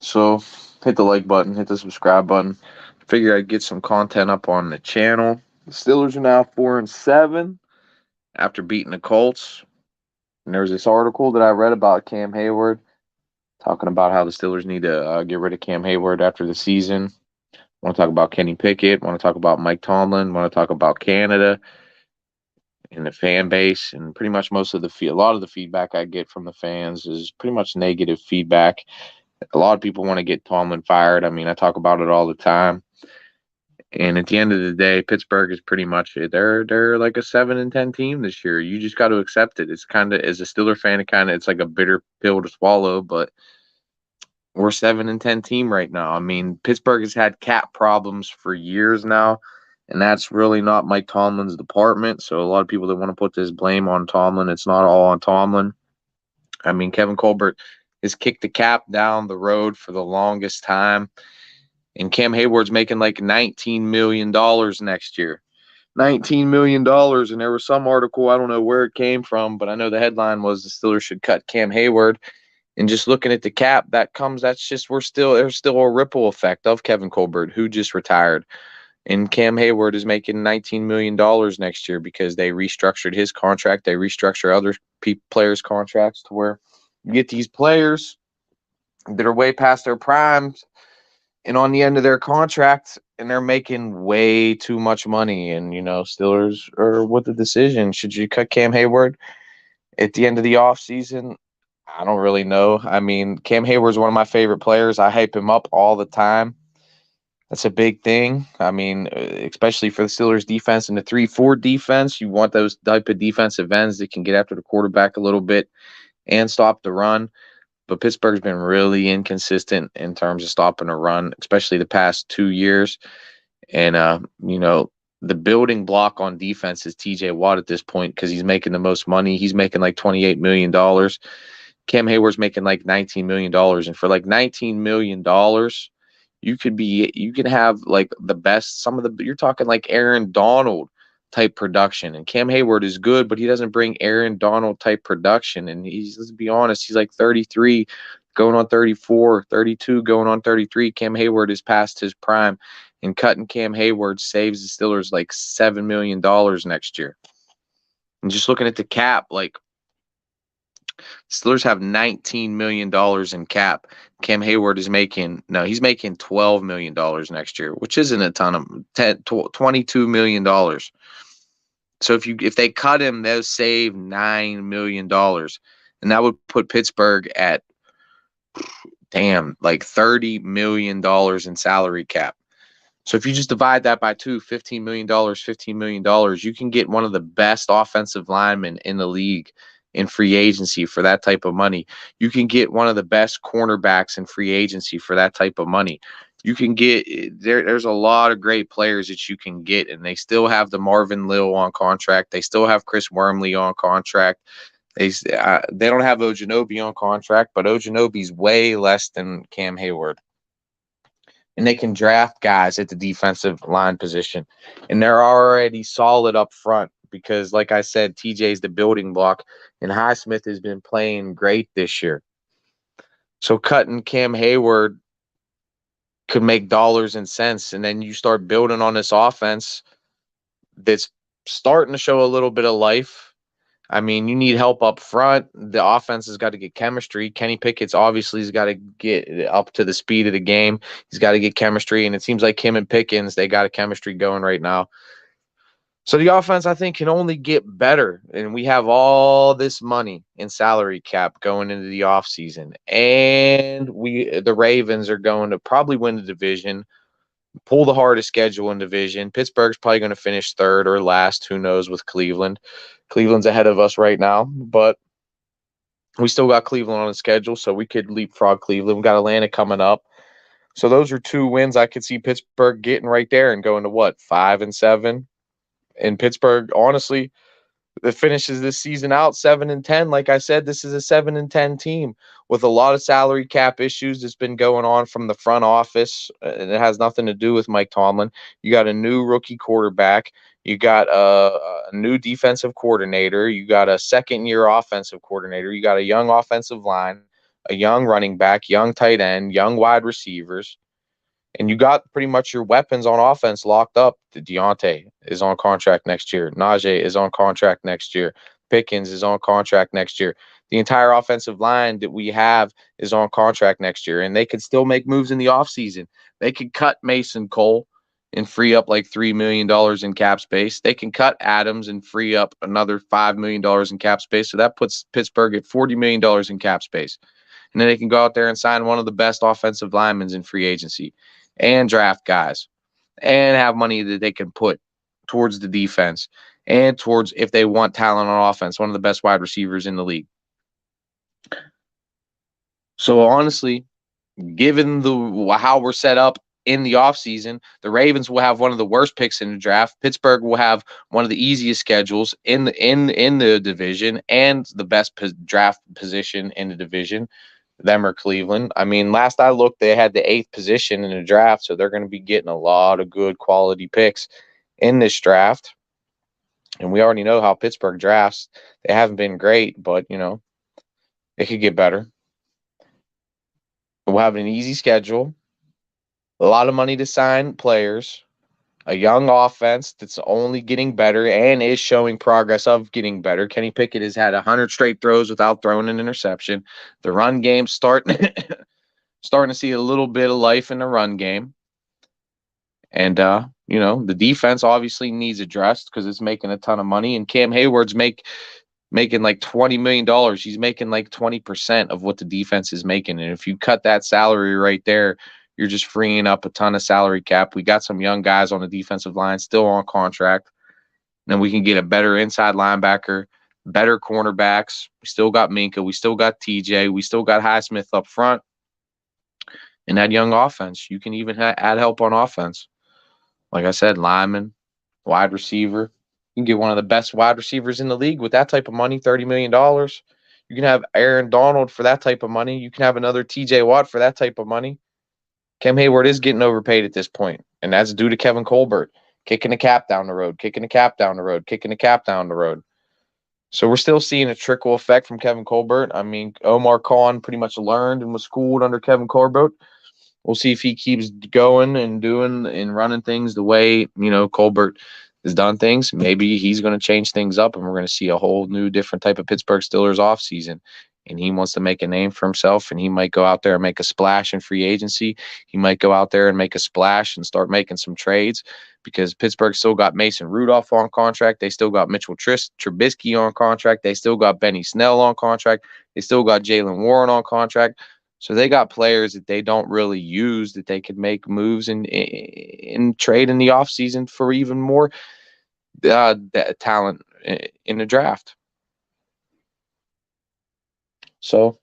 So hit the like button, hit the subscribe button. Figure I'd get some content up on the channel. The Steelers are now 4-7 after beating the Colts. And there was this article that I read about Cam Heyward talking about how the Steelers need to get rid of Cam Heyward after the season. Want to talk about Kenny Pickett. Want to talk about Mike Tomlin. Want to talk about Canada and the fan base. And pretty much a lot of the feedback I get from the fans is pretty much negative feedback. A lot of people want to get Tomlin fired. I mean, I talk about it all the time. And at the end of the day, Pittsburgh is pretty much it. They're like a 7-10 team this year. You just got to accept it. It's kind of, as a Steeler fan, it's like a bitter pill to swallow. But we're 7-10 team right now. I mean, Pittsburgh has had cap problems for years now, and that's really not Mike Tomlin's department. So a lot of people that want to put this blame on Tomlin, it's not all on Tomlin. I mean, Kevin Colbert has kicked the cap down the road for the longest time. And Cam Heyward's making like $19 million next year. $19 million. And there was some article, I don't know where it came from, but I know the headline was the Steelers should cut Cam Heyward. And just looking at the cap, there's still a ripple effect of Kevin Colbert, who just retired. And Cam Heyward is making $19 million next year because they restructured his contract. They restructure other players' contracts to where you get these players that are way past their primes and on the end of their contract, and they're making way too much money. And, Steelers are with the decision. Should you cut Cam Heyward at the end of the offseason? I don't really know. I mean, Cam Heyward's one of my favorite players. I hype him up all the time. That's a big thing. I mean, especially for the Steelers defense and the 3-4 defense, you want those type of defensive ends that can get after the quarterback a little bit and stop the run. But Pittsburgh's been really inconsistent in terms of stopping a run, especially the past 2 years. And, the building block on defense is TJ Watt at this point because he's making the most money. He's making like $28 million. Cam Heyward's making like $19 million. And for like $19 million, you can have like the best, you're talking like Aaron Donald type production. And Cam Heyward is good, but he doesn't bring Aaron Donald type production. And let's be honest, he's like 33 going on 34, 32 going on 33. Cam Heyward is past his prime, and cutting Cam Heyward saves the Steelers like $7 million next year. And just looking at the cap, like Steelers have $19 million in cap. Cam Heyward he's making $12 million next year, which isn't a ton of $22 million. So if they cut him, they'll save $9 million. And that would put Pittsburgh at like $30 million in salary cap. So if you just divide that by two, $15 million, $15 million, you can get one of the best offensive linemen in the league in free agency for that type of money. You can get one of the best cornerbacks in free agency for that type of money. You can get there's a lot of great players that you can get, and they still have the Marvin Lill on contract. They still have Chris Wormley on contract. They don't have Ojanobi on contract, but Ojanobi's way less than Cam Heyward. And they can draft guys at the defensive line position. And they're already solid up front because, like I said, TJ's the building block, and Highsmith has been playing great this year. So cutting Cam Heyward could make dollars and cents, and then you start building on this offense that's starting to show a little bit of life. I mean, you need help up front. The offense has got to get chemistry. Kenny Pickett's obviously has got to get up to the speed of the game. He's got to get chemistry, and it seems like him and Pickens, they got a chemistry going right now. So the offense, I think, can only get better, and we have all this money in salary cap going into the offseason. And the Ravens are going to probably win the division, pull the hardest schedule in division. Pittsburgh's probably going to finish third or last, who knows, with Cleveland. Cleveland's ahead of us right now, but we still got Cleveland on the schedule, so we could leapfrog Cleveland. We got Atlanta coming up. So those are 2 wins I could see Pittsburgh getting right there and going to 5-7. And Pittsburgh, honestly, that finishes this season out 7-10. Like I said, this is a 7-10 team with a lot of salary cap issues that's been going on from the front office, and it has nothing to do with Mike Tomlin. You got a new rookie quarterback. You got a new defensive coordinator. You got a second-year offensive coordinator. You got a young offensive line. a young running back, young tight end, young wide receivers, and you got pretty much your weapons on offense locked up. The Deontay is on contract next year. Najee is on contract next year. Pickens is on contract next year. The entire offensive line that we have is on contract next year, and they could still make moves in the offseason. They could cut Mason Cole and free up like $3 million in cap space. They can cut Adams and free up another $5 million in cap space. So that puts Pittsburgh at $40 million in cap space. And then they can go out there and sign one of the best offensive linemen in free agency and draft guys and have money that they can put towards the defense and towards, if they want talent on offense, one of the best wide receivers in the league. So honestly, given how we're set up in the offseason, the Ravens will have one of the worst picks in the draft. Pittsburgh will have one of the easiest schedules in the division and the best draft position in the division. Them or Cleveland. I mean, last I looked, they had the 8th position in the draft, so they're going to be getting a lot of good quality picks in this draft. And we already know how Pittsburgh drafts. They haven't been great, but, it could get better. We'll have an easy schedule, a lot of money to sign players, a young offense that's only getting better and is showing progress of getting better. Kenny Pickett has had 100 straight throws without throwing an interception. The run game starting to see a little bit of life in the run game. And, the defense obviously needs addressed because it's making a ton of money. And Cam Heyward's making like $20 million. He's making like 20% of what the defense is making. And if you cut that salary right there, you're just freeing up a ton of salary cap. We got some young guys on the defensive line still on contract. Then we can get a better inside linebacker, better cornerbacks. We still got Minka. We still got TJ. We still got Highsmith up front. And that young offense, you can even add help on offense. Like I said, lineman, wide receiver. You can get one of the best wide receivers in the league with that type of money, $30 million. You can have Aaron Donald for that type of money. You can have another TJ Watt for that type of money. Cam Heyward is getting overpaid at this point, and that's due to Kevin Colbert kicking the cap down the road, kicking the cap down the road, kicking the cap down the road. So we're still seeing a trickle effect from Kevin Colbert. I mean, Omar Khan pretty much learned and was schooled under Kevin Colbert. We'll see if he keeps going and doing and running things the way, Colbert has done things. Maybe he's going to change things up, and we're going to see a whole new different type of Pittsburgh Steelers offseason. And he wants to make a name for himself, and he might go out there and make a splash in free agency. He might go out there and make a splash and start making some trades because Pittsburgh still got Mason Rudolph on contract. They still got Mitchell Trubisky on contract. They still got Benny Snell on contract. They still got Jaylen Warren on contract. So they got players that they don't really use that they could make moves and trade in the offseason for even more talent in the draft. So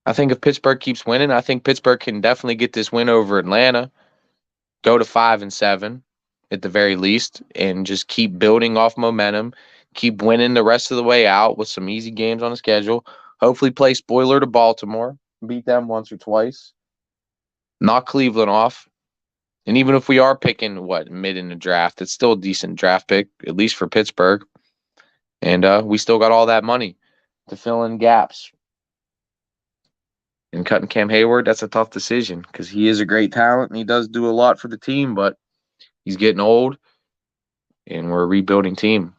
I think if Pittsburgh keeps winning, I think Pittsburgh can definitely get this win over Atlanta, go to 5-7 at the very least, and just keep building off momentum, keep winning the rest of the way out with some easy games on the schedule. Hopefully play spoiler to Baltimore, beat them once or twice, knock Cleveland off. And even if we are picking, mid in the draft, it's still a decent draft pick, at least for Pittsburgh. And we still got all that money to fill in gaps. And cutting Cam Heyward, that's a tough decision because he is a great talent and he does do a lot for the team, but he's getting old and we're a rebuilding team.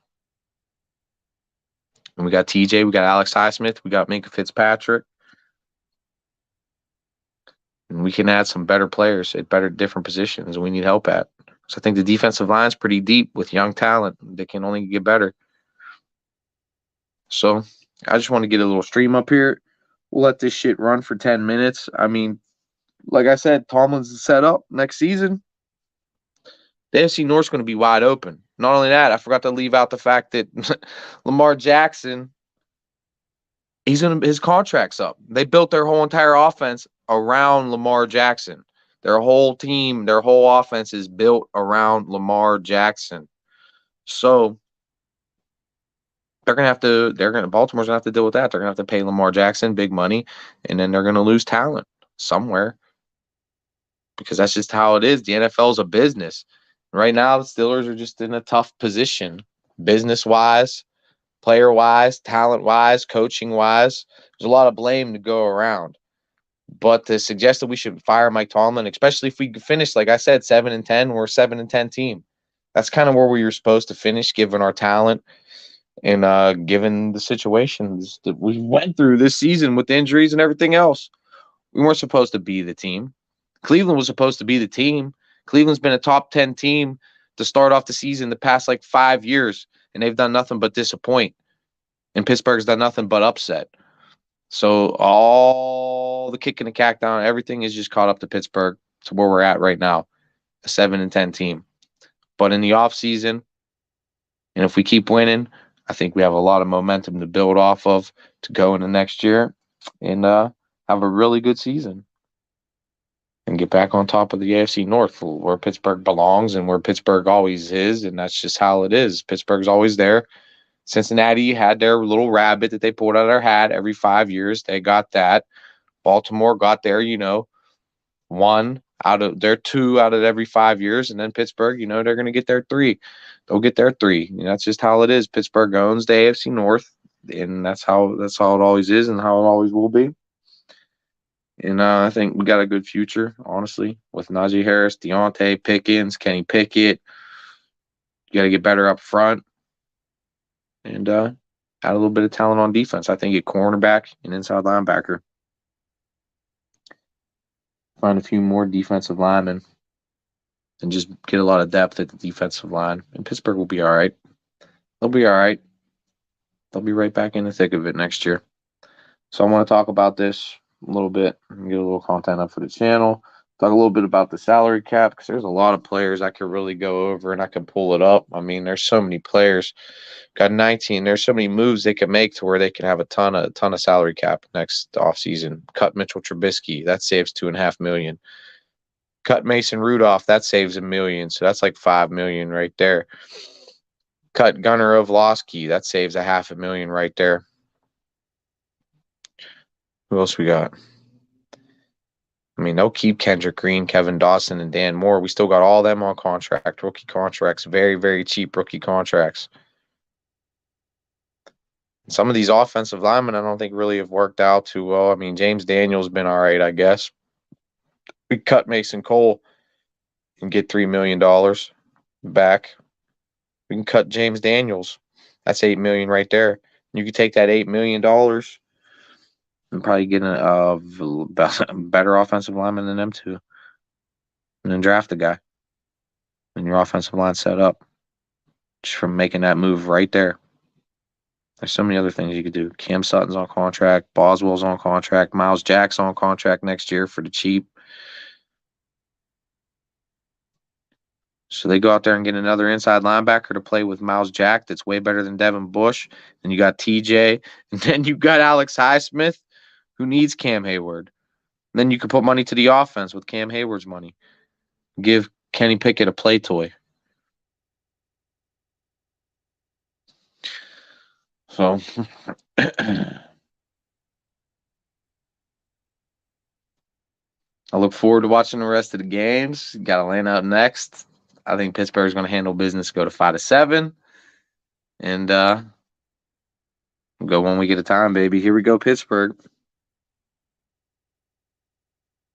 And we got TJ, we got Alex Highsmith, we got Minka Fitzpatrick. And we can add some better players at different positions we need help at. So I think the defensive line is pretty deep with young talent. They can only get better. So I just want to get a little stream up here. We'll let this shit run for 10 minutes. I mean, like I said, Tomlin's set up next season. The AFC North's going to be wide open. Not only that, I forgot to leave out the fact that Lamar Jackson, his contract's up. They built their whole entire offense around Lamar Jackson. Their whole team, their whole offense is built around Lamar Jackson. So Baltimore's going to have to deal with that. They're going to have to pay Lamar Jackson big money, and then they're going to lose talent somewhere because that's just how it is. The NFL is a business. Right now, the Steelers are just in a tough position business-wise. player-wise, talent-wise, coaching-wise. There's a lot of blame to go around. But to suggest that we should fire Mike Tomlin, especially if we finish, like I said, 7-10, we're a 7-10 team. That's kind of where we were supposed to finish, given our talent and given the situations that we went through this season with injuries and everything else. We weren't supposed to be the team. Cleveland was supposed to be the team. Cleveland's been a top 10 team to start off the season the past 5 years, and they've done nothing but disappoint. And Pittsburgh's done nothing but upset. So all the kicking the cat down, everything is just caught up to Pittsburgh to where we're at right now, a 7-10 team. But in the offseason, and if we keep winning, I think we have a lot of momentum to build off of to go into next year and have a really good season and get back on top of the AFC North where Pittsburgh belongs and where Pittsburgh always is, and that's just how it is. Pittsburgh's always there. Cincinnati had their little rabbit that they pulled out of their hat every 5 years. They got that. Baltimore got their, one out of their 2 out of every 5 years. And then Pittsburgh, they're going to get their 3. They'll get their 3. That's just how it is. Pittsburgh owns the AFC North, and that's how it always is and how it always will be. And I think we got a good future, honestly, with Najee Harris, Deontay, Pickens, Kenny Pickett. You got to get better up front. And add a little bit of talent on defense. I think at cornerback and inside linebacker. Find a few more defensive linemen and just get a lot of depth at the defensive line. And Pittsburgh will be all right. They'll be all right. They'll be right back in the thick of it next year. So I want to talk about this a little bit and get a little content up for the channel. Talk a little bit about the salary cap because there's a lot of players I could really go over and I can pull it up. I mean, there's so many players. Got 19. There's so many moves they can make to where they can have a ton of salary cap next offseason. Cut Mitchell Trubisky. That saves $2.5 million. Cut Mason Rudolph. That saves $1 million. So that's $5 million right there. Cut Gunnar Ovlosky. That saves $500,000 right there. Who else we got? I mean, they'll keep Kendrick Green, Kevin Dawson, and Dan Moore. We still got all them on contract, rookie contracts, very, very cheap rookie contracts. Some of these offensive linemen I don't think really have worked out too well. I mean, James Daniels been all right, I guess. We cut Mason Cole and get $3 million back. We can cut James Daniels. That's $8 million right there. You can take that $8 million and probably get a better offensive lineman than them two. And then draft a guy. And your offensive line set up. Just from making that move right there. There's so many other things you could do. Cam Sutton's on contract. Boswell's on contract. Miles Jack's on contract next year for the cheap. So they go out there and get another inside linebacker to play with Miles Jack that's way better than Devin Bush. And you got TJ. And then you got Alex Highsmith, who needs Cam Heyward. And then you could put money to the offense with Cam Heyward's money. Give Kenny Pickett a play toy. So, I look forward to watching the rest of the games. Got Atlanta up next. I think Pittsburgh's going to handle business, go to 5-7. And go one week at a time, baby. Here we go, Pittsburgh.